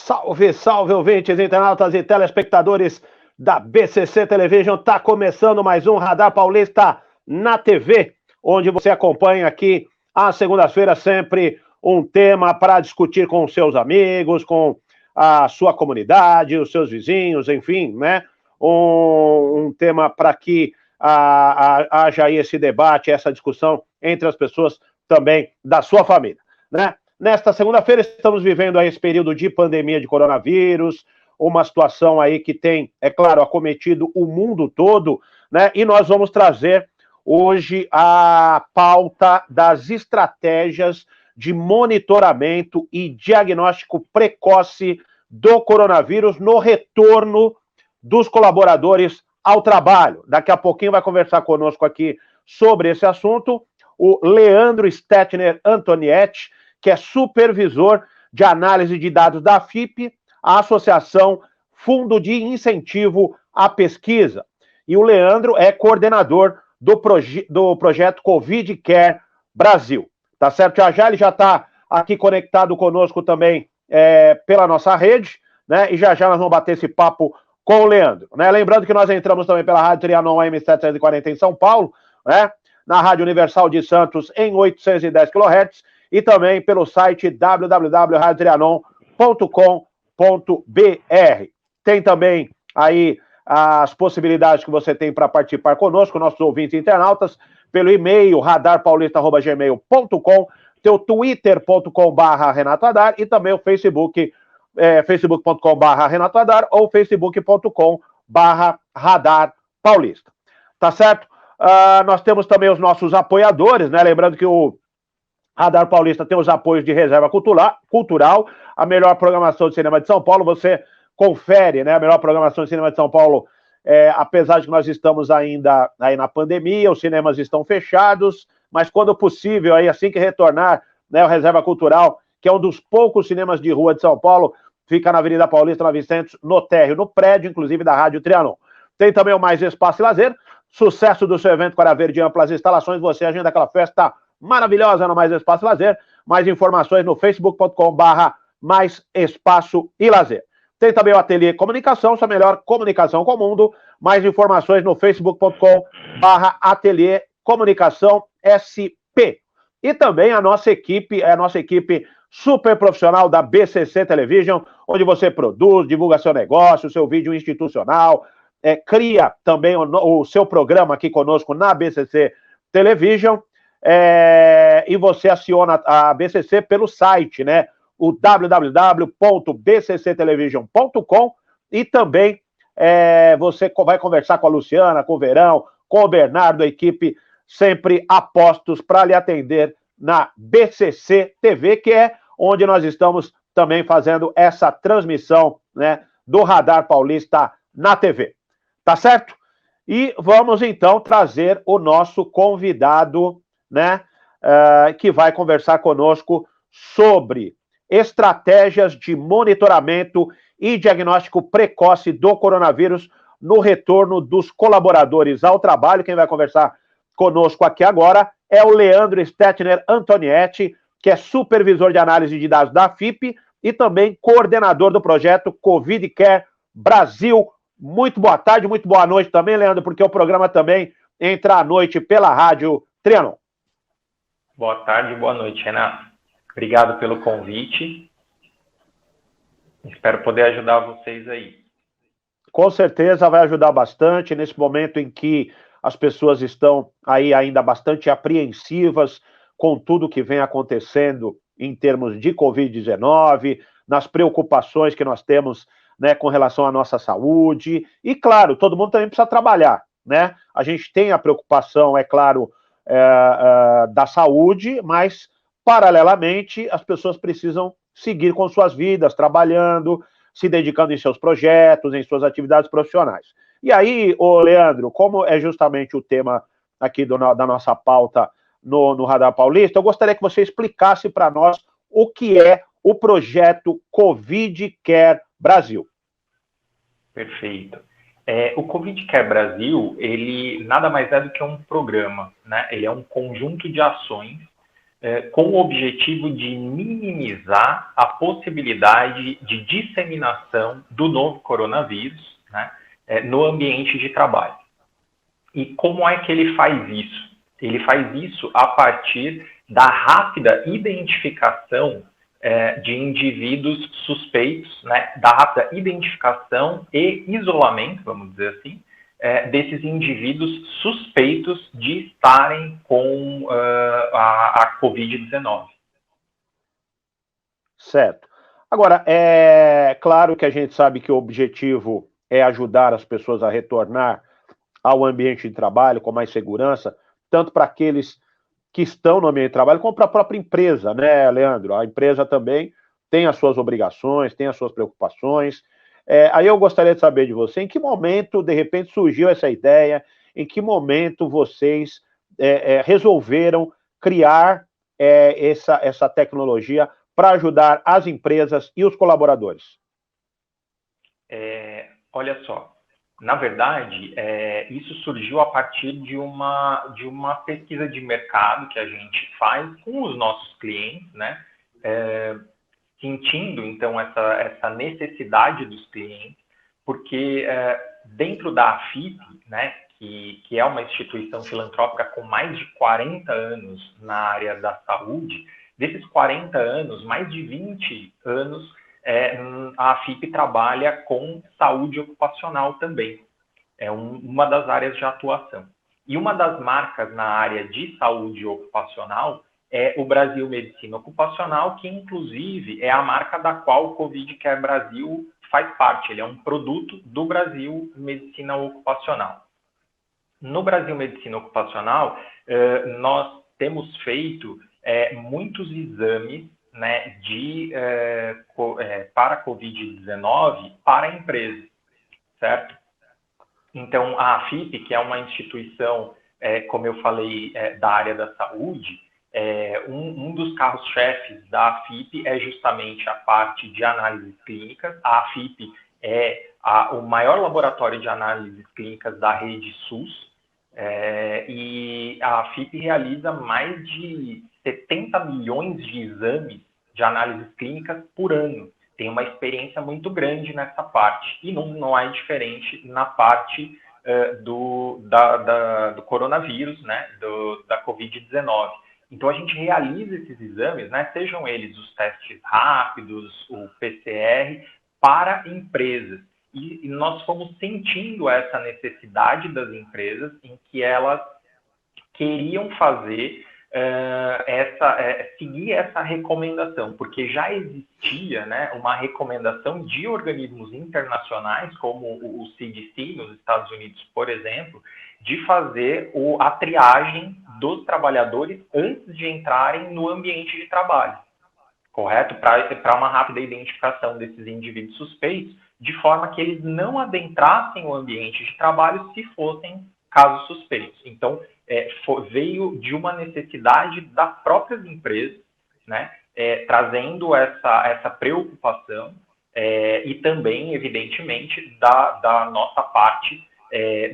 Salve, salve, ouvintes, internautas e telespectadores da BCC Television. Está começando mais um Radar Paulista na TV, onde você acompanha aqui às segundas-feiras sempre um tema para discutir com os seus amigos, com a sua comunidade, os seus vizinhos, enfim, né? Um tema para que haja aí esse debate, essa discussão entre as pessoas também da sua família, né? Nesta segunda-feira estamos vivendo aí esse período de pandemia de coronavírus, uma situação aí que tem, é claro, acometido o mundo todo, né? E nós vamos trazer hoje a pauta das estratégias de monitoramento e diagnóstico precoce do coronavírus no retorno dos colaboradores ao trabalho. Daqui a pouquinho vai conversar conosco aqui sobre esse assunto o Leandro Stettner Antonietti, que é supervisor de análise de dados da AFIP, a Associação Fundo de Incentivo à Pesquisa. E o Leandro é coordenador do projeto Covid Care Brasil. Tá certo? Já ele já está aqui conectado conosco também pela nossa rede, né? E já nós vamos bater esse papo com o Leandro, né? Lembrando que nós entramos também pela Rádio Trianon AM 740 em São Paulo, né? Na Rádio Universal de Santos em 810 kHz e também pelo site www.radiotrianon.com.br. Tem também aí as possibilidades que você tem para participar conosco, nossos ouvintes internautas, pelo e-mail radarpaulista@gmail.com, teu twitter.com/Renato Haddad e também o Facebook, facebook.com/Renato Haddad ou facebook.com/Radar Paulista. Tá certo? Nós temos também os nossos apoiadores, né? Lembrando que o Radar Paulista tem os apoios de Reserva Cultural, a melhor programação de cinema de São Paulo. Você confere, né? A melhor programação de cinema de São Paulo, apesar de que nós estamos ainda aí na pandemia, os cinemas estão fechados, mas quando possível, aí, assim que retornar, né, o Reserva Cultural, que é um dos poucos cinemas de rua de São Paulo, fica na Avenida Paulista 900, no térreo, no prédio, inclusive, da Rádio Trianon. Tem também o Mais Espaço e Lazer, sucesso do seu evento Coreia Verde, amplas instalações, você agenda aquela festa maravilhosa no Mais Espaço e Lazer. Mais informações no facebook.com/Mais Espaço e Lazer. Tem também o Ateliê Comunicação, sua melhor comunicação com o mundo. Mais informações no facebook.com/Ateliê Comunicação SP. E também a nossa equipe super profissional da BCC Television, onde você produz, divulga seu negócio, seu vídeo institucional, cria também o seu programa aqui conosco na BCC Television, e você aciona a BCC pelo site, né? O www.bcctelevision.com e também você vai conversar com a Luciana, com o Verão, com o Bernardo, a equipe sempre apostos para lhe atender na BCC TV, que é onde nós estamos também fazendo essa transmissão, né, do Radar Paulista na TV. Tá certo? E vamos então trazer o nosso convidado, né, que vai conversar conosco sobre estratégias de monitoramento e diagnóstico precoce do coronavírus no retorno dos colaboradores ao trabalho. Quem vai conversar conosco aqui agora é o Leandro Stettner Antonietti, que é supervisor de análise de dados da AFIP e também coordenador do projeto Covid Care Brasil. Muito boa tarde, muito boa noite também, Leandro, porque o programa também entra à noite pela Rádio Trianon. Boa tarde, boa noite, Renato. Obrigado pelo convite. Espero poder ajudar vocês aí. Com certeza vai ajudar bastante nesse momento em que as pessoas estão aí ainda bastante apreensivas com tudo que vem acontecendo em termos de Covid-19, nas preocupações que nós temos, né, com relação à nossa saúde. E, claro, todo mundo também precisa trabalhar, né? A gente tem a preocupação, é claro, da saúde, mas, paralelamente, as pessoas precisam seguir com suas vidas, trabalhando, se dedicando em seus projetos, em suas atividades profissionais. E aí, Leandro, como é justamente o tema aqui da nossa pauta no Radar Paulista, eu gostaria que você explicasse para nós o que é o projeto Covid Care Brasil. Perfeito. O Covid Care Brasil, ele nada mais é do que um programa, né? Ele é um conjunto de ações com o objetivo de minimizar a possibilidade de disseminação do novo coronavírus, né, no ambiente de trabalho. E como é que ele faz isso? Ele faz isso a partir da rápida identificação de indivíduos suspeitos, né, da rápida identificação e isolamento, vamos dizer assim, desses indivíduos suspeitos de estarem com a Covid-19. Certo. Agora, é claro que a gente sabe que o objetivo é ajudar as pessoas a retornar ao ambiente de trabalho com mais segurança, tanto para aqueles que estão no ambiente de trabalho, como para a própria empresa, né, Leandro? A empresa também tem as suas obrigações, tem as suas preocupações. Aí eu gostaria de saber de você, em que momento, de repente, surgiu essa ideia, em que momento vocês resolveram criar essa tecnologia para ajudar as empresas e os colaboradores? Olha só, na verdade, isso surgiu a partir de uma pesquisa de mercado que a gente faz com os nossos clientes, né? Sentindo, então, essa necessidade dos clientes, porque dentro da AFIP, né, que é uma instituição filantrópica com mais de 40 anos na área da saúde, desses 40 anos, mais de 20 anos, a AFIP trabalha com saúde ocupacional também. É uma das áreas de atuação. E uma das marcas na área de saúde ocupacional é o Brasil Medicina Ocupacional, que inclusive é a marca da qual o Covid Care Brasil faz parte. Ele é um produto do Brasil Medicina Ocupacional. No Brasil Medicina Ocupacional, nós temos feito muitos exames, né, para a Covid-19 para a empresa, certo? Então, a AFIP, que é uma instituição, como eu falei, da área da saúde, um dos carros-chefes da AFIP é justamente a parte de análises clínicas. A AFIP é o maior laboratório de análises clínicas da rede SUS, e a AFIP realiza mais de 70 milhões de exames de análises clínicas por ano. Tem uma experiência muito grande nessa parte. E não é diferente na parte do coronavírus, né, da Covid-19. Então, a gente realiza esses exames, né, sejam eles os testes rápidos, o PCR, para empresas. E nós fomos sentindo essa necessidade das empresas em que elas queriam fazer seguir essa recomendação, porque já existia, né, uma recomendação de organismos internacionais, como o CDC nos Estados Unidos, por exemplo, de fazer a triagem dos trabalhadores antes de entrarem no ambiente de trabalho, correto? Para uma rápida identificação desses indivíduos suspeitos, de forma que eles não adentrassem o ambiente de trabalho se fossem casos suspeitos. Então, veio de uma necessidade das próprias empresas, né, trazendo essa preocupação e também, evidentemente, da nossa parte,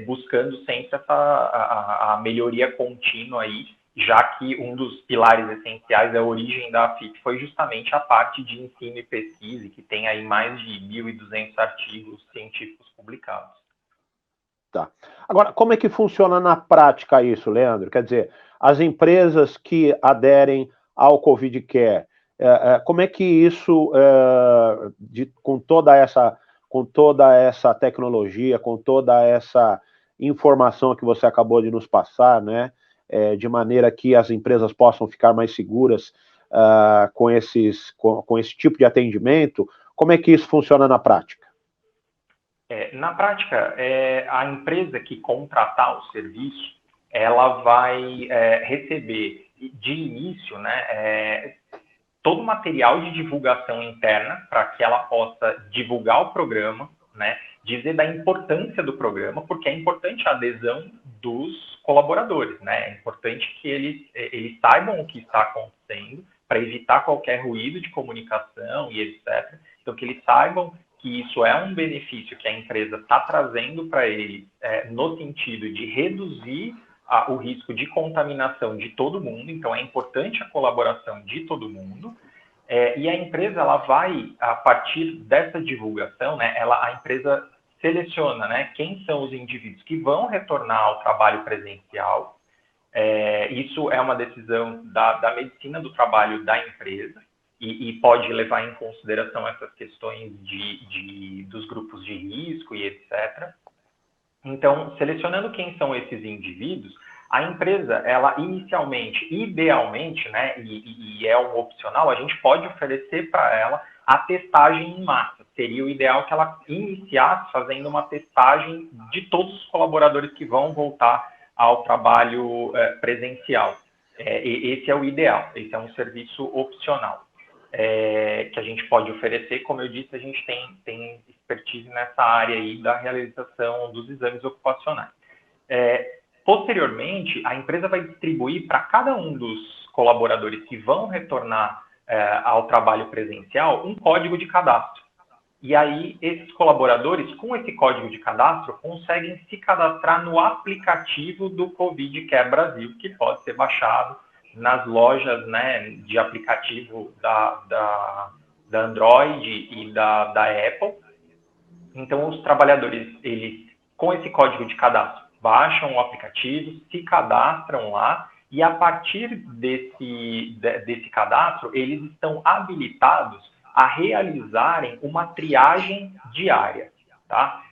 buscando sempre a melhoria contínua aí, já que um dos pilares essenciais da origem da AFIP foi justamente a parte de ensino e pesquisa, que tem aí mais de 1.200 artigos científicos publicados. Tá. Agora, como é que funciona na prática isso, Leandro? Quer dizer, as empresas que aderem ao Covid Care, como é que isso, com toda essa tecnologia, com toda essa informação que você acabou de nos passar, né, de maneira que as empresas possam ficar mais seguras com esse tipo de atendimento, como é que isso funciona na prática? Na prática, a empresa que contratar o serviço, ela vai receber de início, né, todo o material de divulgação interna para que ela possa divulgar o programa, né, dizer da importância do programa, porque é importante a adesão dos colaboradores, né, é importante que eles saibam o que está acontecendo para evitar qualquer ruído de comunicação e etc. Então, que eles saibam que isso é um benefício que a empresa está trazendo para eles, no sentido de reduzir o risco de contaminação de todo mundo, então é importante a colaboração de todo mundo. E a empresa, ela vai, a partir dessa divulgação, né, a empresa seleciona, né, quem são os indivíduos que vão retornar ao trabalho presencial. Isso é uma decisão da medicina do trabalho da empresa e pode levar em consideração essas questões dos grupos de risco e etc. Então, selecionando quem são esses indivíduos, a empresa, ela inicialmente, idealmente, né, e é um opcional, a gente pode oferecer para ela a testagem em massa. Seria o ideal que ela iniciasse fazendo uma testagem de todos os colaboradores que vão voltar ao trabalho presencial. Esse é o ideal, esse é um serviço opcional que a gente pode oferecer. Como eu disse, a gente tem expertise nessa área aí da realização dos exames ocupacionais. Posteriormente, a empresa vai distribuir para cada um dos colaboradores que vão retornar ao trabalho presencial um código de cadastro. E aí, esses colaboradores, com esse código de cadastro, conseguem se cadastrar no aplicativo do Covid Care Brasil, que pode ser baixado nas lojas, né, de aplicativo da Android e da Apple. Então, os trabalhadores, eles, com esse código de cadastro, baixam o aplicativo, se cadastram lá, e a partir desse cadastro, eles estão habilitados a realizarem uma triagem diária, tá?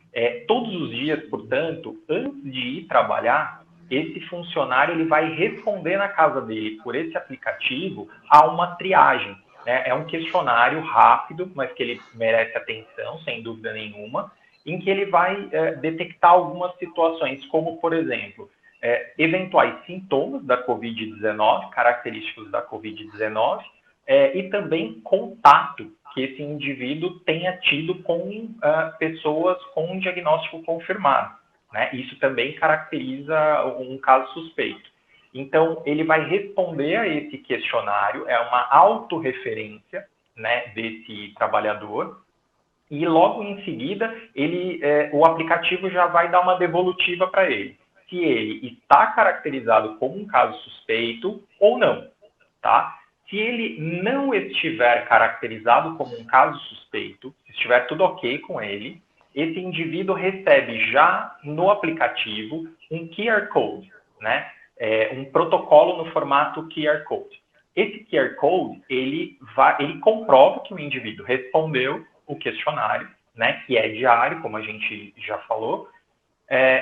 Todos os dias, portanto, antes de ir trabalhar, esse funcionário ele vai responder na casa dele, por esse aplicativo, a uma triagem. Né? É um questionário rápido, mas que ele merece atenção, sem dúvida nenhuma, em que ele vai detectar algumas situações, como, por exemplo, eventuais sintomas da Covid-19, característicos da Covid-19, e também contato que esse indivíduo tenha tido com pessoas com um diagnóstico confirmado. Né? Isso também caracteriza um caso suspeito. Então, ele vai responder a esse questionário, é uma autorreferência, né, desse trabalhador, e logo em seguida, o aplicativo já vai dar uma devolutiva para ele, se ele está caracterizado como um caso suspeito ou não. Tá? Se ele não estiver caracterizado como um caso suspeito, se estiver tudo ok com ele, esse indivíduo recebe já no aplicativo um QR Code, né? Um protocolo no formato QR Code. Esse QR Code, ele comprova que o indivíduo respondeu o questionário, né? Que é diário, como a gente já falou,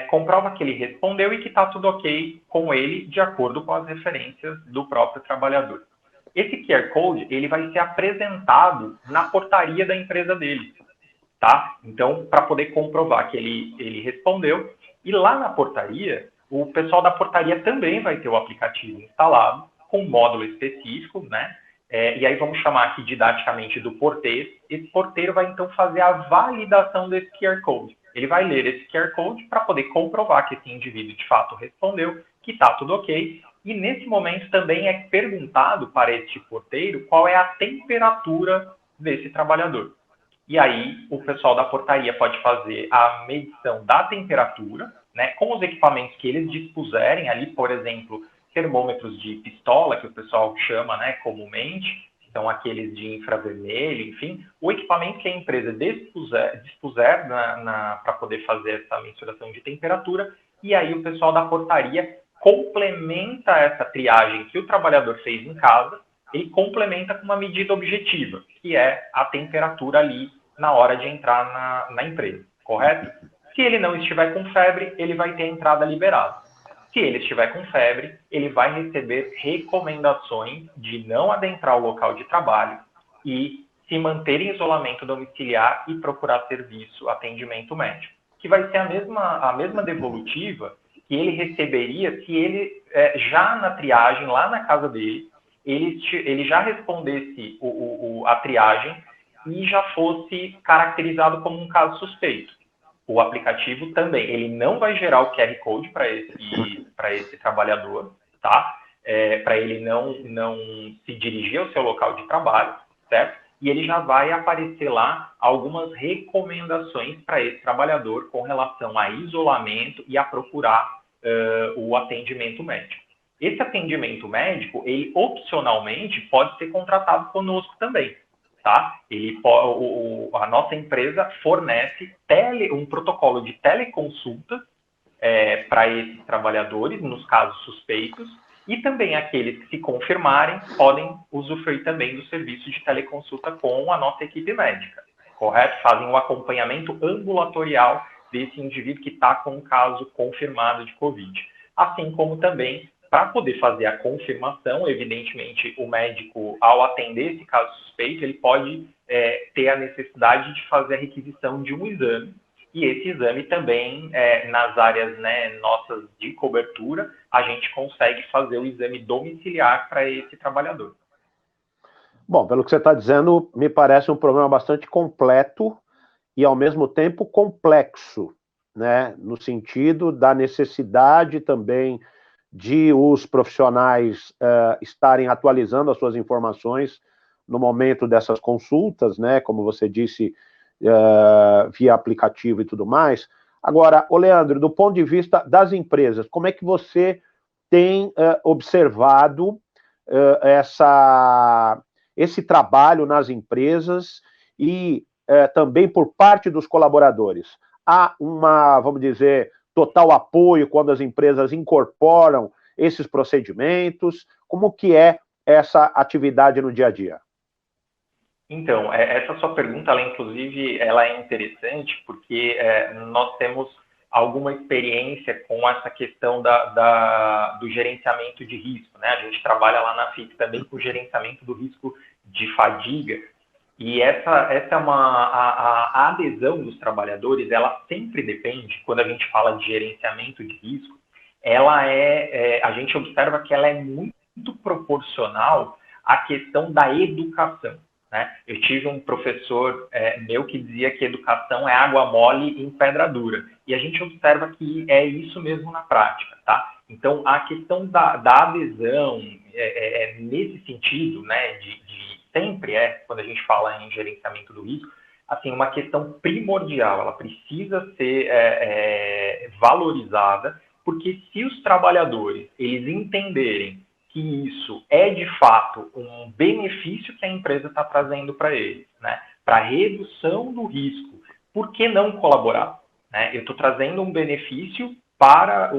comprova que ele respondeu e que está tudo ok com ele, de acordo com as referências do próprio trabalhador. Esse QR Code, ele vai ser apresentado na portaria da empresa dele, tá? Então, para poder comprovar que ele respondeu, e lá na portaria, o pessoal da portaria também vai ter o aplicativo instalado, com um módulo específico, né? E aí vamos chamar aqui didaticamente do porteiro. Esse porteiro vai então fazer a validação desse QR Code. Ele vai ler esse QR Code para poder comprovar que esse indivíduo de fato respondeu, que está tudo ok. E nesse momento também é perguntado para este porteiro qual é a temperatura desse trabalhador. E aí o pessoal da portaria pode fazer a medição da temperatura, né, com os equipamentos que eles dispuserem ali, por exemplo, termômetros de pistola, que o pessoal chama, né, comumente, são aqueles de infravermelho, enfim, o equipamento que a empresa dispuser para poder fazer essa mensuração de temperatura, e aí o pessoal da portaria complementa essa triagem que o trabalhador fez em casa, ele complementa com uma medida objetiva, que é a temperatura ali na hora de entrar na empresa, correto? Se ele não estiver com febre, ele vai ter a entrada liberada. Se ele estiver com febre, ele vai receber recomendações de não adentrar o local de trabalho e se manter em isolamento domiciliar e procurar serviço, atendimento médico, que vai ser a mesma devolutiva que ele receberia se ele, já na triagem, lá na casa dele, ele já respondesse a triagem e já fosse caracterizado como um caso suspeito. O aplicativo também, ele não vai gerar o QR Code para esse trabalhador, tá? Para ele não se dirigir ao seu local de trabalho, certo? E ele já vai aparecer lá algumas recomendações para esse trabalhador com relação a isolamento e a procurar o atendimento médico. Esse atendimento médico, ele opcionalmente pode ser contratado conosco também, tá? A nossa empresa fornece um protocolo de teleconsulta para esses trabalhadores, nos casos suspeitos, e também aqueles que se confirmarem podem usufruir também do serviço de teleconsulta com a nossa equipe médica, correto? Fazem o acompanhamento ambulatorial desse indivíduo que está com um caso confirmado de Covid. Assim como também, para poder fazer a confirmação, evidentemente, o médico, ao atender esse caso suspeito, ele pode ter a necessidade de fazer a requisição de um exame, e esse exame também, nas áreas, né, nossas de cobertura, a gente consegue fazer o exame domiciliar para esse trabalhador. Bom, pelo que você está dizendo, me parece um programa bastante completo e, ao mesmo tempo, complexo, né, no sentido da necessidade também de os profissionais estarem atualizando as suas informações no momento dessas consultas, né, como você disse, via aplicativo e tudo mais. Agora, ô Leandro, do ponto de vista das empresas, como é que você tem observado esse trabalho nas empresas e também por parte dos colaboradores? Há vamos dizer, total apoio quando as empresas incorporam esses procedimentos? Como que é essa atividade no dia a dia? Então, essa sua pergunta, ela é interessante porque nós temos alguma experiência com essa questão do gerenciamento de risco, né? A gente trabalha lá na FIP também com o gerenciamento do risco de fadiga, e a adesão dos trabalhadores, ela sempre depende, quando a gente fala de gerenciamento de risco, a gente observa que ela é muito proporcional à questão da educação, né? Eu tive um professor meu que dizia que educação é água mole em pedra dura, e a gente observa que é isso mesmo na prática, tá? Então, a questão da adesão nesse sentido, né, sempre quando a gente fala em gerenciamento do risco, assim, uma questão primordial, ela precisa ser valorizada, porque se os trabalhadores, eles entenderem que isso é, de fato, um benefício que a empresa está trazendo para eles, né, para a redução do risco, por que não colaborar? Né? Eu estou trazendo um benefício para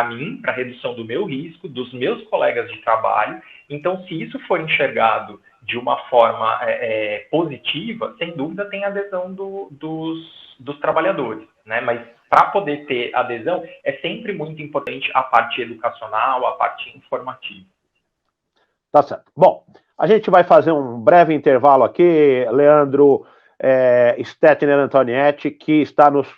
mim, para a redução do meu risco, dos meus colegas de trabalho. Então, se isso for enxergado de uma forma positiva, sem dúvida tem adesão dos trabalhadores, né? Mas para poder ter adesão, é sempre muito importante a parte educacional, a parte informativa. Tá certo. Bom, a gente vai fazer um breve intervalo aqui, Leandro Stettiner Antonietti, que está nos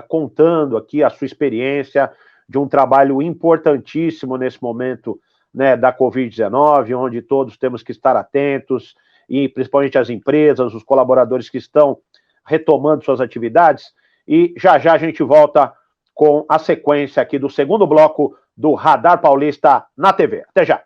contando aqui a sua experiência de um trabalho importantíssimo nesse momento, né, da Covid-19, onde todos temos que estar atentos, e principalmente as empresas, os colaboradores que estão retomando suas atividades. E já a gente volta com a sequência aqui do segundo bloco do Radar Paulista na TV. Até já!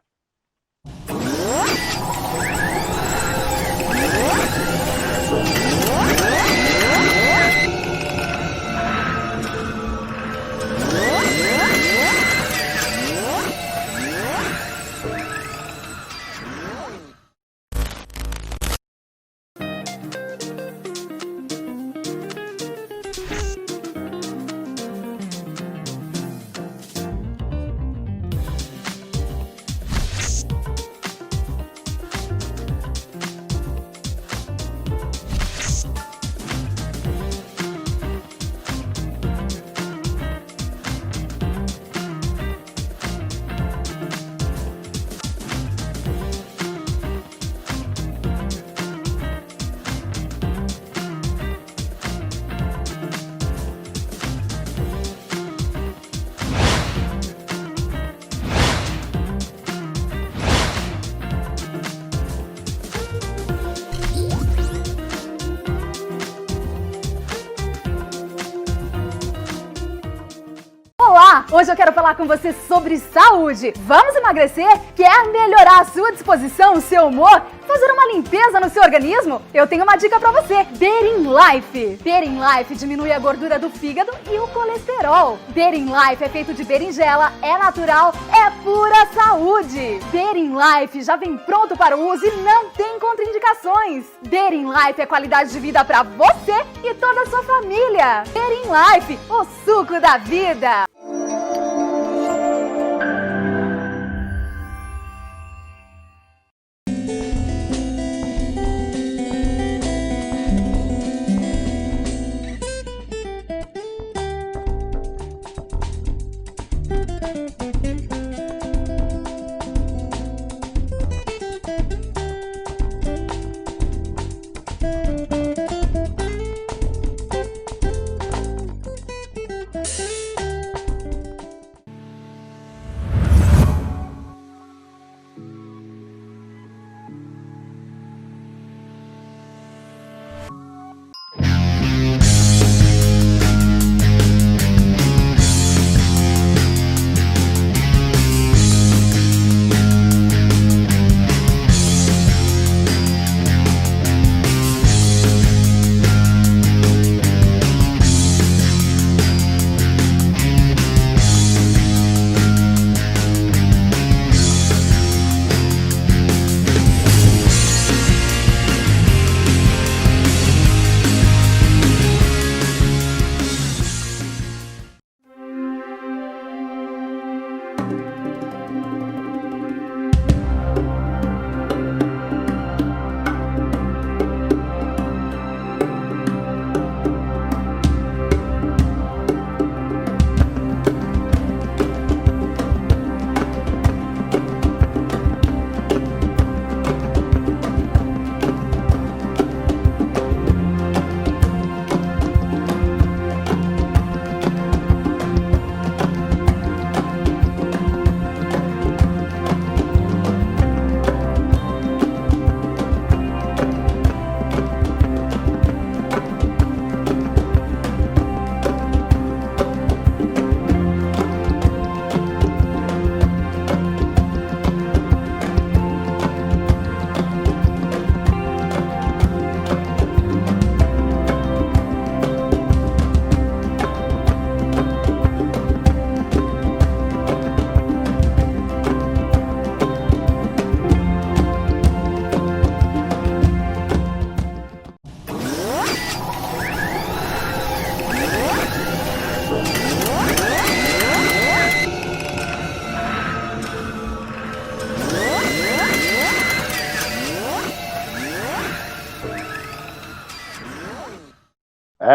Hoje eu quero falar com você sobre saúde. Vamos emagrecer? Quer melhorar a sua disposição, o seu humor? Fazer uma limpeza no seu organismo? Eu tenho uma dica pra você. Berin Life. Berin Life diminui a gordura do fígado e o colesterol. Berin Life é feito de berinjela, é natural, é pura saúde. Berin Life já vem pronto para o uso e não tem contraindicações. Berin Life é qualidade de vida pra você e toda a sua família. Berin Life, o suco da vida.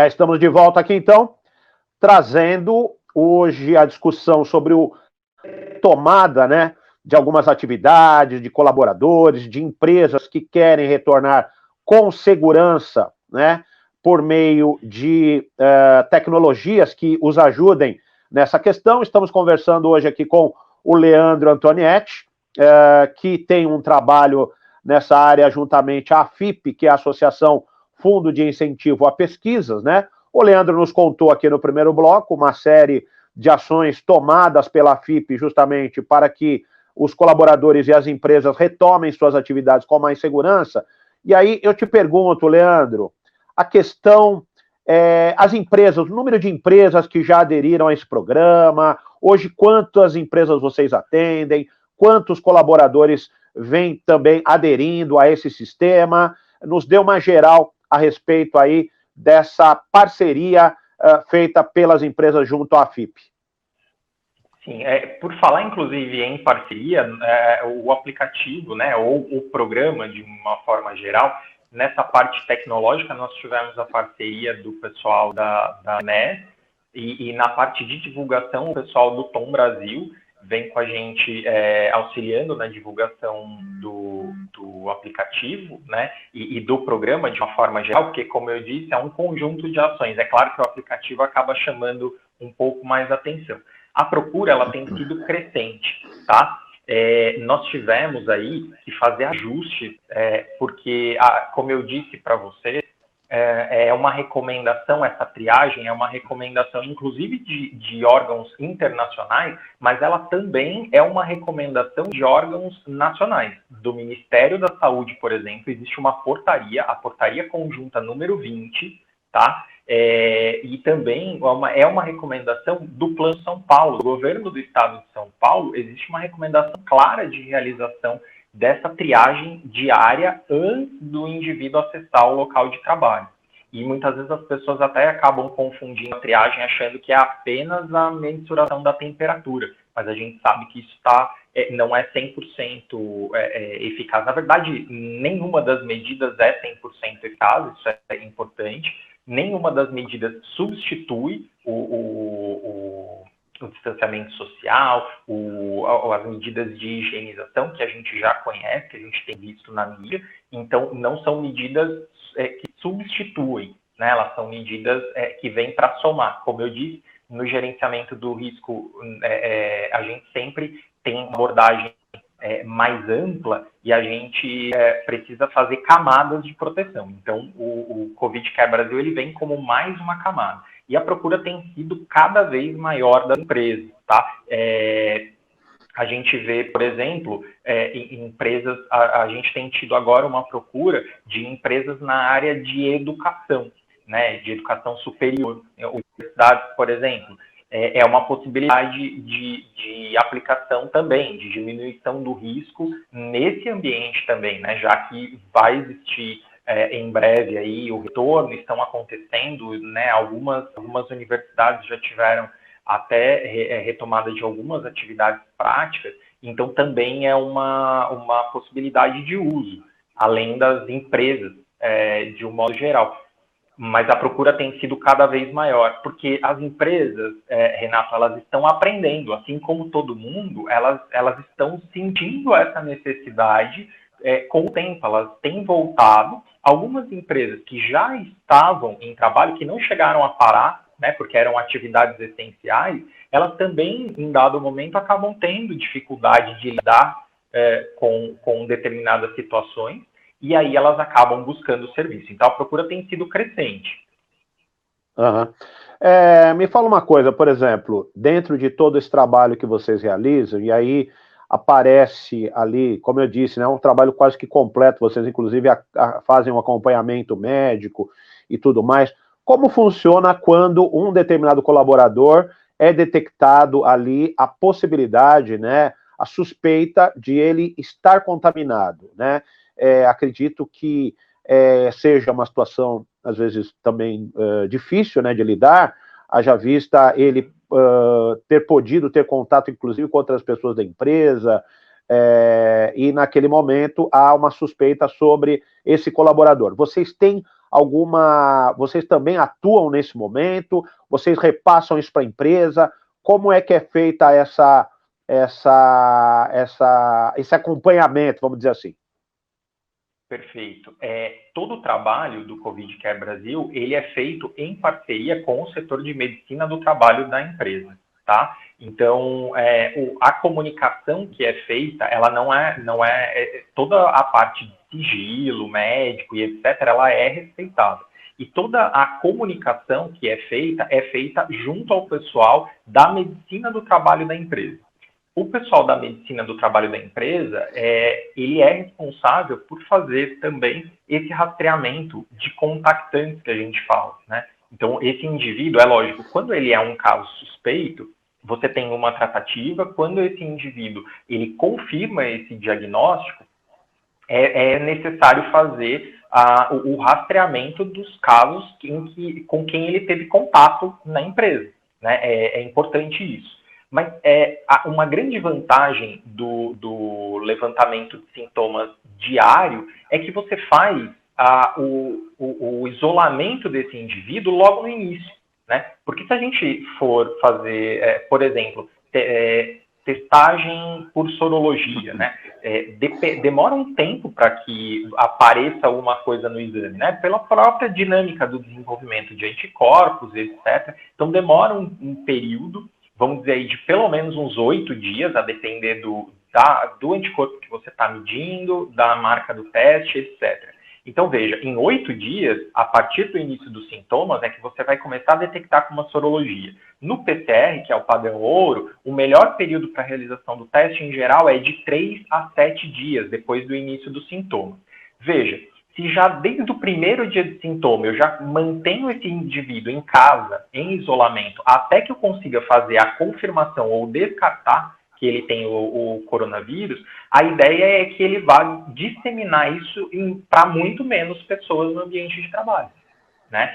Estamos de volta aqui, então, trazendo hoje a discussão sobre a tomada, né, de algumas atividades, de colaboradores, de empresas que querem retornar com segurança, né, por meio de tecnologias que os ajudem nessa questão. Estamos conversando hoje aqui com o Leandro Antonietti, que tem um trabalho nessa área juntamente à AFIP, que é a Associação Fundo de Incentivo a Pesquisas, né? O Leandro nos contou aqui no primeiro bloco uma série de ações tomadas pela AFIP justamente para que os colaboradores e as empresas retomem suas atividades com mais segurança. E aí eu te pergunto, Leandro, a questão, as empresas, o número de empresas que já aderiram a esse programa, hoje quantas empresas vocês atendem, quantos colaboradores vêm também aderindo a esse sistema, nos dê uma geral a respeito aí dessa parceria feita pelas empresas junto à AFIP. Sim, por falar inclusive em parceria, o aplicativo, né, ou o programa de uma forma geral, nessa parte tecnológica nós tivemos a parceria do pessoal da ANES e na parte de divulgação o pessoal do Tom Brasil vem com a gente auxiliando na divulgação do aplicativo, né, e do programa de uma forma geral, porque, como eu disse, é um conjunto de ações. É claro que o aplicativo acaba chamando um pouco mais atenção. A procura, ela tem sido crescente, tá? Nós tivemos aí que fazer ajustes, porque, como eu disse para você, é uma recomendação, essa triagem é uma recomendação, inclusive, de órgãos internacionais, mas ela também é uma recomendação de órgãos nacionais. Do Ministério da Saúde, por exemplo, existe uma portaria, a portaria conjunta número 20, tá? E também é uma recomendação do Plano São Paulo, do governo do estado de São Paulo, existe uma recomendação clara de realização dessa triagem diária antes do indivíduo acessar o local de trabalho. E muitas vezes as pessoas até acabam confundindo a triagem achando que é apenas a mensuração da temperatura, mas a gente sabe que isso não é 100% eficaz. Na verdade, nenhuma das medidas é 100% eficaz, isso é importante. Nenhuma das medidas substitui o distanciamento social, as medidas de higienização que a gente já conhece, que a gente tem visto na mídia. Então, não são medidas que substituem, né? Elas são medidas que vêm para somar. Como eu disse, no gerenciamento do risco, a gente sempre tem uma abordagem mais ampla e a gente precisa fazer camadas de proteção. Então, o Covid Care Brasil ele vem como mais uma camada. E a procura tem sido cada vez maior das empresas, tá? A gente vê, por exemplo, em empresas, a gente tem tido agora uma procura de empresas na área de educação, né? De educação superior. Universidades, por exemplo, é uma possibilidade de aplicação também, de diminuição do risco nesse ambiente também, né? Já que vai existir em breve aí o retorno, estão acontecendo, né? Algumas universidades já tiveram até retomada de algumas atividades práticas, então também é uma possibilidade de uso, além das empresas, de um modo geral. Mas a procura tem sido cada vez maior, porque as empresas, Renato, elas estão aprendendo, assim como todo mundo, elas estão sentindo essa necessidade com o tempo, elas têm voltado. Algumas empresas que já estavam em trabalho, que não chegaram a parar, né, porque eram atividades essenciais, elas também, em dado momento, acabam tendo dificuldade de lidar com determinadas situações, e aí elas acabam buscando o serviço. Então, a procura tem sido crescente. Uhum. Me fala uma coisa, por exemplo, dentro de todo esse trabalho que vocês realizam, e aí aparece ali, como eu disse, né, um trabalho quase que completo, vocês inclusive fazem um acompanhamento médico e tudo mais. Como funciona quando um determinado colaborador é detectado ali a possibilidade, né, a suspeita de ele estar contaminado, né? Acredito que seja uma situação, às vezes, também difícil, né, de lidar, haja vista ele ter podido ter contato, inclusive, com outras pessoas da empresa, e naquele momento há uma suspeita sobre esse colaborador. Vocês também atuam nesse momento? Vocês repassam isso para a empresa? Como é que é feita esse acompanhamento, vamos dizer assim? Perfeito. Todo o trabalho do Covid Care Brasil, ele é feito em parceria com o setor de medicina do trabalho da empresa, tá? Então, a comunicação que é feita, ela não é toda a parte de sigilo, médico e etc., ela é respeitada. E toda a comunicação que é feita junto ao pessoal da medicina do trabalho da empresa. O pessoal da medicina do trabalho da empresa, ele é responsável por fazer também esse rastreamento de contactantes que a gente fala, né? Então, esse indivíduo, é lógico, quando ele é um caso suspeito, você tem uma tratativa. Quando esse indivíduo ele confirma esse diagnóstico, é necessário fazer o rastreamento dos casos com quem ele teve contato na empresa, né? É importante isso. Mas uma grande vantagem do levantamento de sintomas diário é que você faz o isolamento desse indivíduo logo no início, né? Porque se a gente for fazer, por exemplo, testagem por sorologia, né? Demora um tempo para que apareça alguma coisa no exame, né? Pela própria dinâmica do desenvolvimento de anticorpos, etc. Então demora um período, vamos dizer aí, de pelo menos uns 8 dias, a depender do anticorpo que você está medindo, da marca do teste, etc. Então, veja, em 8 dias, a partir do início dos sintomas, é que você vai começar a detectar com uma sorologia. No PCR, que é o padrão ouro, o melhor período para a realização do teste, em geral, é de 3 a 7 dias depois do início dos sintomas. Veja, se já desde o primeiro dia de sintoma eu já mantenho esse indivíduo em casa, em isolamento, até que eu consiga fazer a confirmação ou descartar que ele tem o coronavírus, a ideia é que ele vá disseminar isso para muito menos pessoas no ambiente de trabalho, né?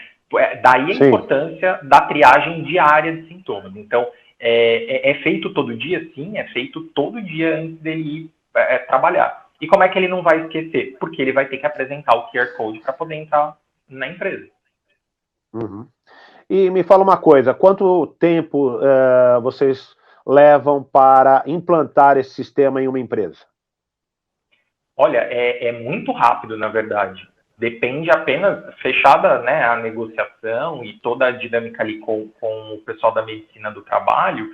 Daí a importância da triagem diária de sintomas. Então, é feito todo dia? Sim, é feito todo dia antes dele ir trabalhar. E como é que ele não vai esquecer? Porque ele vai ter que apresentar o QR Code para poder entrar na empresa. Uhum. E me fala uma coisa, quanto tempo vocês levam para implantar esse sistema em uma empresa? Olha, é muito rápido, na verdade. Depende apenas, fechada, né, a negociação e toda a dinâmica ali com o pessoal da medicina do trabalho,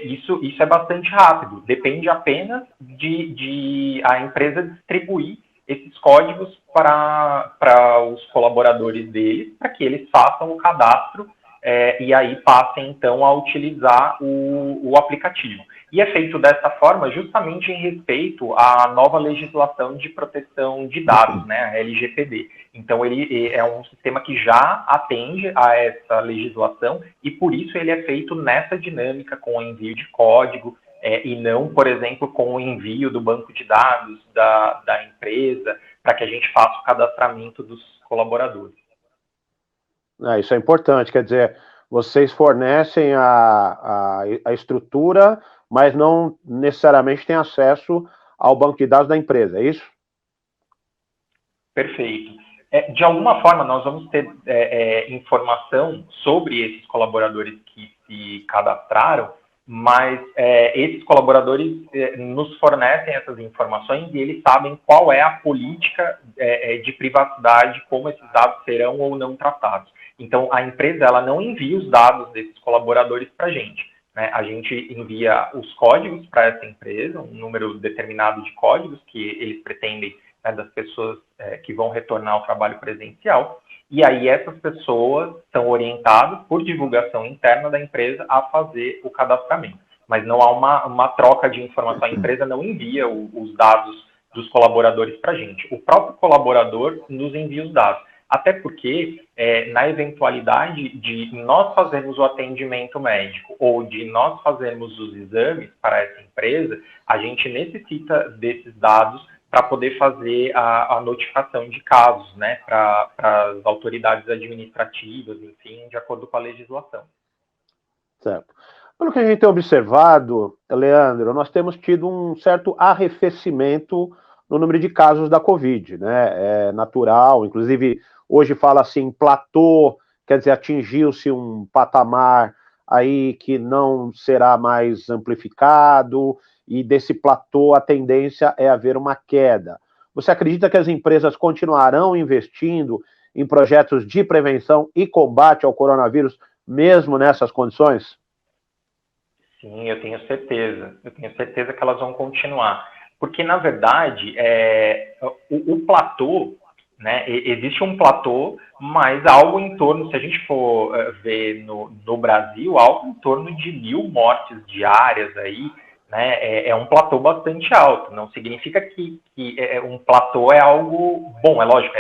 isso é bastante rápido. Depende apenas de a empresa distribuir esses códigos para os colaboradores deles, para que eles façam o cadastro e aí passem, então, a utilizar o aplicativo. E é feito dessa forma justamente em respeito à nova legislação de proteção de dados, né, a LGPD. Então, ele é um sistema que já atende a essa legislação e, por isso, ele é feito nessa dinâmica com o envio de código e não, por exemplo, com o envio do banco de dados da empresa para que a gente faça o cadastramento dos colaboradores. Isso é importante, quer dizer, vocês fornecem a estrutura, mas não necessariamente têm acesso ao banco de dados da empresa, é isso? Perfeito. De alguma forma, nós vamos ter informação sobre esses colaboradores que se cadastraram, mas esses colaboradores nos fornecem essas informações e eles sabem qual é a política de privacidade, como esses dados serão ou não tratados. Então, a empresa ela não envia os dados desses colaboradores para a gente, né? A gente envia os códigos para essa empresa, um número determinado de códigos que eles pretendem, né, das pessoas que vão retornar ao trabalho presencial, e aí essas pessoas são orientadas por divulgação interna da empresa a fazer o cadastramento. Mas não há uma troca de informação, a empresa não envia os dados dos colaboradores para a gente. O próprio colaborador nos envia os dados. Até porque, na eventualidade de nós fazermos o atendimento médico ou de nós fazermos os exames para essa empresa, a gente necessita desses dados para poder fazer a notificação de casos, né, para as autoridades administrativas, enfim, de acordo com a legislação. Certo. Pelo que a gente tem observado, Leandro, nós temos tido um certo arrefecimento no número de casos da Covid, né? É natural, inclusive hoje fala assim, platô, quer dizer, atingiu-se um patamar aí que não será mais amplificado, e desse platô a tendência é haver uma queda. Você acredita que as empresas continuarão investindo em projetos de prevenção e combate ao coronavírus, mesmo nessas condições? Sim, eu tenho certeza. Eu tenho certeza que elas vão continuar. Porque, na verdade, o platô, né, existe um platô, mas algo em torno, se a gente for ver no Brasil, algo em torno de 1.000 mortes diárias aí, né, é um platô bastante alto. Não significa que um platô é algo bom, é lógico,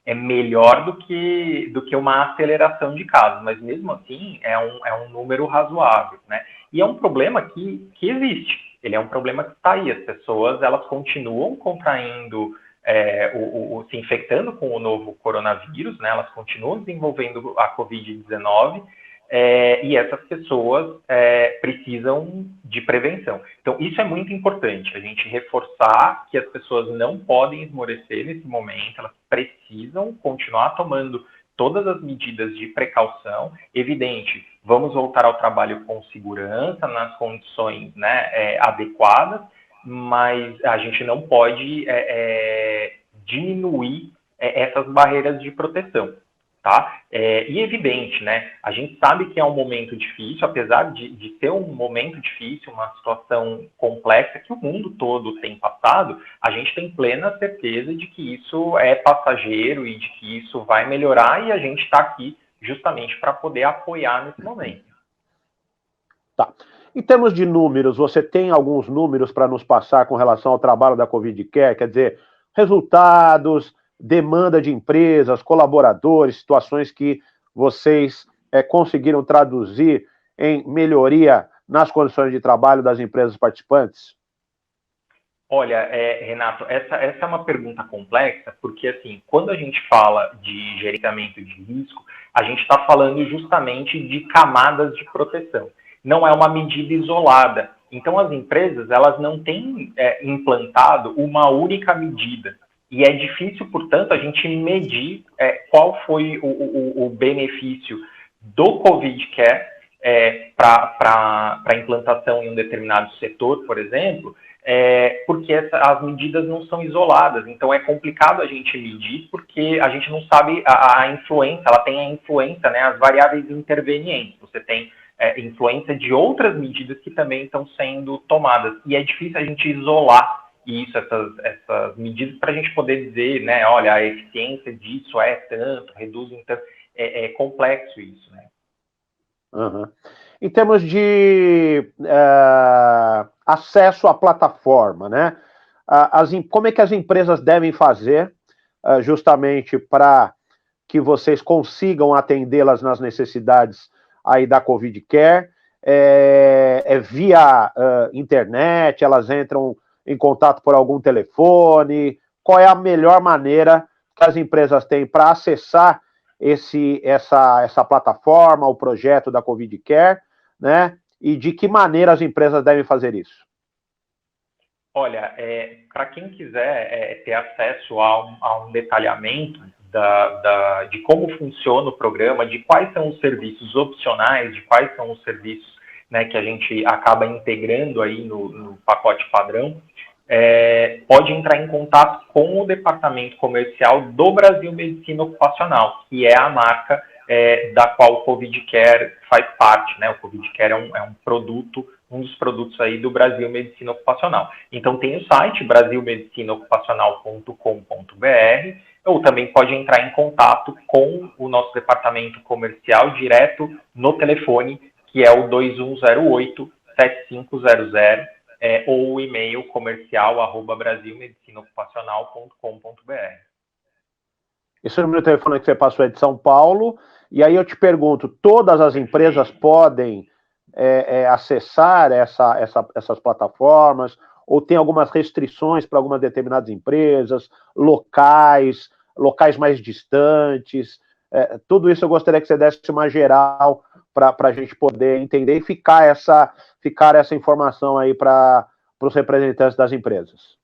é melhor do que uma aceleração de casos, mas mesmo assim é um número razoável, né? E é um problema que existe. Ele é um problema que está aí. As pessoas elas continuam contraindo, se infectando com o novo coronavírus, né? Elas continuam desenvolvendo a Covid-19 e essas pessoas precisam de prevenção. Então, isso é muito importante, a gente reforçar que as pessoas não podem esmorecer nesse momento, elas precisam continuar tomando todas as medidas de precaução. Evidente, vamos voltar ao trabalho com segurança, nas condições, né, adequadas, mas a gente não pode diminuir essas barreiras de proteção. tá? E evidente, né? A gente sabe que é um momento difícil, apesar de ser um momento difícil, uma situação complexa que o mundo todo tem passado, a gente tem plena certeza de que isso é passageiro e de que isso vai melhorar e a gente está aqui justamente para poder apoiar nesse momento. Tá. Em termos de números, você tem alguns números para nos passar com relação ao trabalho da Covid Care? Quer dizer, resultados, demanda de empresas, colaboradores, situações que vocês conseguiram traduzir em melhoria nas condições de trabalho das empresas participantes? Olha, Renato, essa é uma pergunta complexa, porque, assim, quando a gente fala de gerenciamento de risco, a gente está falando justamente de camadas de proteção. Não é uma medida isolada. Então, as empresas, elas não têm implantado uma única medida. E é difícil, portanto, a gente medir qual foi o benefício do Covid Care para a implantação em um determinado setor, por exemplo, porque as medidas não são isoladas. Então, é complicado a gente medir porque a gente não sabe a influência, ela tem a influência, né, as variáveis intervenientes. Você tem influência de outras medidas que também estão sendo tomadas. E é difícil a gente isolar isso, essas medidas, para a gente poder dizer, né, olha, a eficiência disso é tanto, reduz em tanto. É complexo isso, né? Uhum. Em termos de acesso à plataforma, né? Como é que as empresas devem fazer justamente para que vocês consigam atendê-las nas necessidades aí da Covid Care? Via internet? Elas entram em contato por algum telefone? Qual é a melhor maneira que as empresas têm para acessar essa plataforma, o projeto da Covid Care, né? E de que maneira as empresas devem fazer isso? Olha, para quem quiser ter acesso a um detalhamento de como funciona o programa, de quais são os serviços opcionais, de quais são os serviços, né, que a gente acaba integrando aí no pacote padrão, pode entrar em contato com o departamento comercial do Brasil Medicina Ocupacional, que é a marca da qual o Covid Care faz parte, né? O Covid Care é um produto, um dos produtos aí do Brasil Medicina Ocupacional. Então tem o site brasilmedicinaocupacional.com.br, ou também pode entrar em contato com o nosso departamento comercial direto no telefone, que é o 2108-7500, ou o e-mail comercial@brasilmedicinaocupacional.com.br. Esse número de telefone que você passou é de São Paulo, e aí eu te pergunto, todas as empresas podem acessar essas plataformas, ou tem algumas restrições para algumas determinadas empresas, locais mais distantes? Tudo isso eu gostaria que você desse uma geral para a gente poder entender e ficar essa informação aí para os representantes das empresas.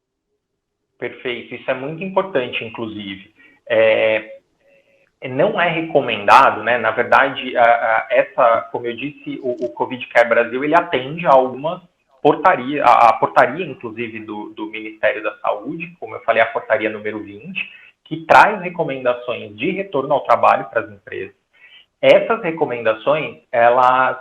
Perfeito, isso é muito importante, inclusive. Não é recomendado, né? Na verdade, como eu disse, o Covid Care Brasil, ele atende a algumas portarias, a portaria, inclusive, do Ministério da Saúde, como eu falei, a portaria número 20, que traz recomendações de retorno ao trabalho para as empresas. Essas recomendações, elas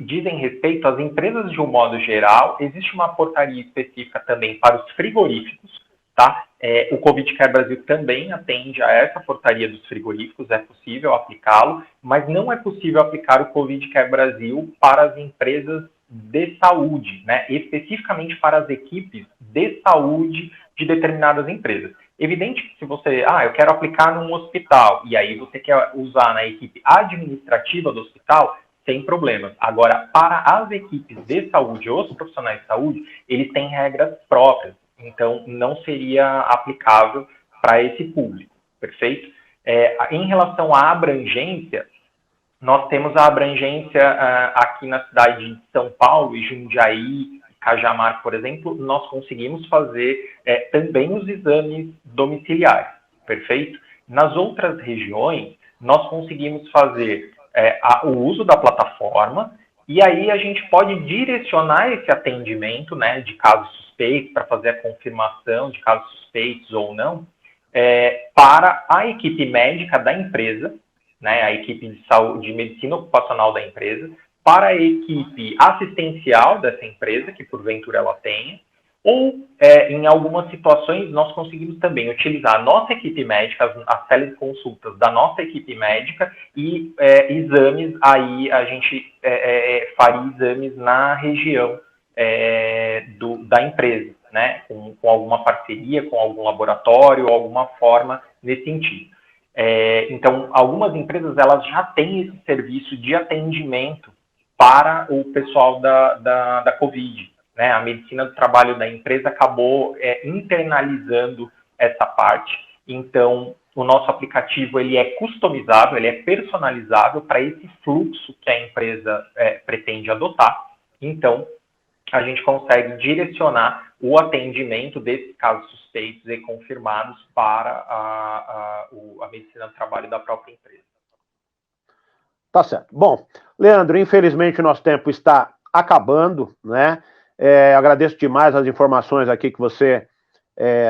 dizem respeito às empresas de um modo geral. Existe uma portaria específica também para os frigoríficos, tá? O Covid Care Brasil também atende a essa portaria dos frigoríficos, é possível aplicá-lo, mas não é possível aplicar o Covid Care Brasil para as empresas de saúde, né? Especificamente para as equipes de saúde de determinadas empresas. Evidente que se você, eu quero aplicar num hospital, e aí você quer usar na equipe administrativa do hospital, sem problemas. Agora, para as equipes de saúde, os profissionais de saúde, eles têm regras próprias. Então, não seria aplicável para esse público, perfeito? Em relação à abrangência, nós temos a abrangência aqui na cidade de São Paulo e Jundiaí, Cajamar, por exemplo, nós conseguimos fazer também os exames domiciliares, perfeito? Nas outras regiões, nós conseguimos fazer o uso da plataforma, e aí a gente pode direcionar esse atendimento, né, de casos suspeitos, para fazer a confirmação de casos suspeitos ou não, para a equipe médica da empresa, né, a equipe de saúde, de medicina ocupacional da empresa, para a equipe assistencial dessa empresa, que porventura ela tenha, ou em algumas situações nós conseguimos também utilizar a nossa equipe médica, as teleconsultas da nossa equipe médica e exames, aí a gente faria exames na região da empresa, né, com alguma parceria, com algum laboratório, alguma forma nesse sentido. Então, algumas empresas elas já têm esse serviço de atendimento para o pessoal da Covid, né? A medicina do trabalho da empresa acabou internalizando essa parte. Então, o nosso aplicativo ele é customizável, ele é personalizável para esse fluxo que a empresa pretende adotar. Então, a gente consegue direcionar o atendimento desses casos suspeitos e confirmados para a medicina do trabalho da própria empresa. Tá certo. Bom, Leandro, infelizmente o nosso tempo está acabando, né? Agradeço demais as informações aqui que você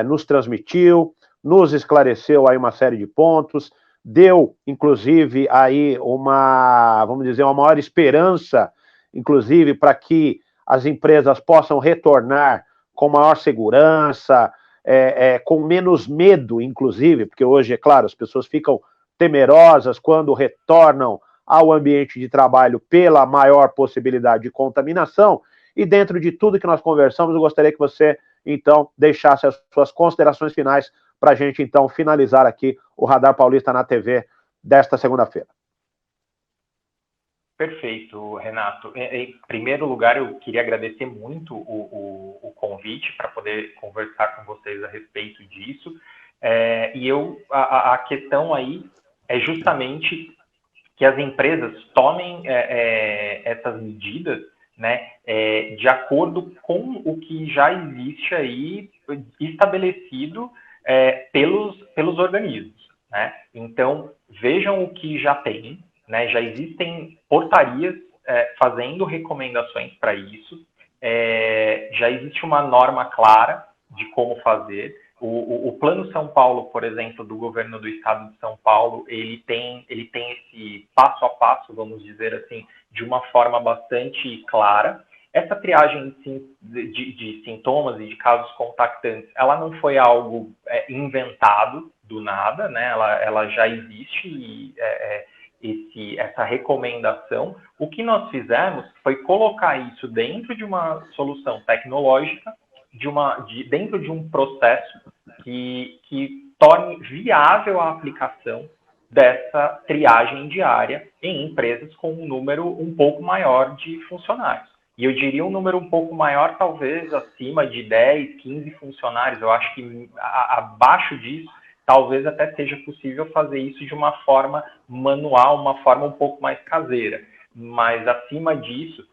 nos transmitiu, nos esclareceu aí uma série de pontos, deu, inclusive, aí vamos dizer, uma maior esperança, inclusive, para que as empresas possam retornar com maior segurança, com menos medo, inclusive, porque hoje, é claro, as pessoas ficam temerosas quando retornam ao ambiente de trabalho pela maior possibilidade de contaminação. E dentro de tudo que nós conversamos, eu gostaria que você, então, deixasse as suas considerações finais para a gente, então, finalizar aqui o Radar Paulista na TV desta segunda-feira. Perfeito, Renato. Em primeiro lugar, eu queria agradecer muito o convite para poder conversar com vocês a respeito disso. A questão aí é justamente que as empresas tomem essas medidas, né, de acordo com o que já existe aí estabelecido pelos organismos, né? Então, vejam o que já tem, né? Já existem portarias fazendo recomendações para isso, já existe uma norma clara de como fazer. O Plano São Paulo, por exemplo, do governo do estado de São Paulo, ele tem esse passo a passo, vamos dizer assim, de uma forma bastante clara. Essa triagem de sintomas e de casos contactantes, ela não foi algo inventado do nada, né? Ela já existe essa recomendação. O que nós fizemos foi colocar isso dentro de uma solução tecnológica, dentro de um processo que torne viável a aplicação dessa triagem diária em empresas com um número um pouco maior de funcionários. E eu diria um número um pouco maior, talvez acima de 10, 15 funcionários. Eu acho que abaixo disso, talvez até seja possível fazer isso de uma forma manual, uma forma um pouco mais caseira. Mas acima disso,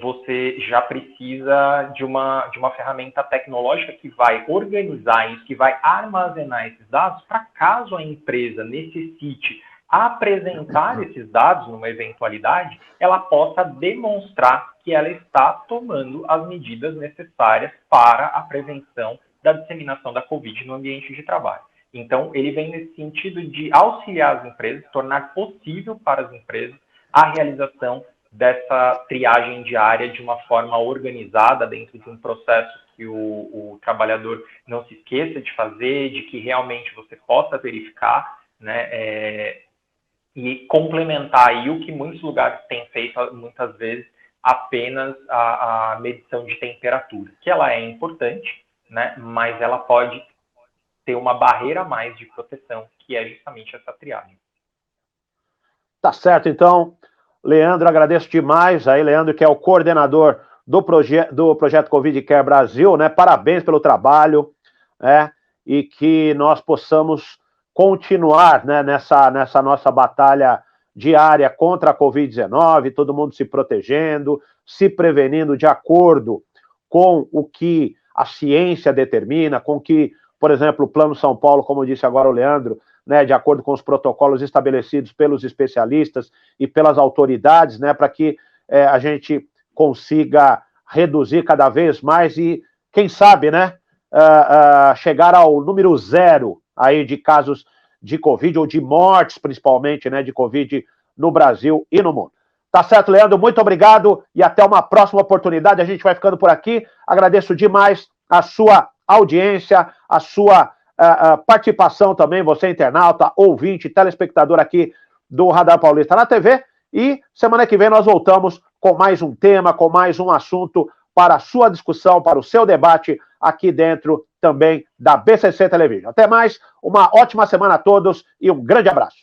você já precisa de uma ferramenta tecnológica que vai organizar isso, que vai armazenar esses dados para caso a empresa necessite apresentar esses dados numa eventualidade, ela possa demonstrar que ela está tomando as medidas necessárias para a prevenção da disseminação da Covid no ambiente de trabalho. Então, ele vem nesse sentido de auxiliar as empresas, tornar possível para as empresas a realização dessa triagem diária de uma forma organizada dentro de um processo que o trabalhador não se esqueça de fazer, de que realmente você possa verificar, né, e complementar aí o que muitos lugares têm feito muitas vezes, apenas a medição de temperatura, que ela é importante, né, mas ela pode ter uma barreira a mais de proteção, que é justamente essa triagem. Tá certo, então. Leandro, agradeço demais aí, Leandro, que é o coordenador do projeto Covid Care Brasil, né? Parabéns pelo trabalho, né? E que nós possamos continuar, né, nessa nossa batalha diária contra a Covid-19, todo mundo se protegendo, se prevenindo de acordo com o que a ciência determina, com que, por exemplo, o Plano São Paulo, como disse agora o Leandro, né, de acordo com os protocolos estabelecidos pelos especialistas e pelas autoridades, né, para que a gente consiga reduzir cada vez mais e, quem sabe, né, chegar ao número 0 aí de casos de Covid, ou de mortes, principalmente, né, de Covid no Brasil e no mundo. Tá certo, Leandro? Muito obrigado e até uma próxima oportunidade. A gente vai ficando por aqui. Agradeço demais a sua audiência, a sua participação também, você internauta, ouvinte, telespectador aqui do Radar Paulista na TV. E semana que vem nós voltamos com mais um tema, com mais um assunto para a sua discussão, para o seu debate aqui dentro também da BCC Television. Até mais, uma ótima semana a todos e um grande abraço.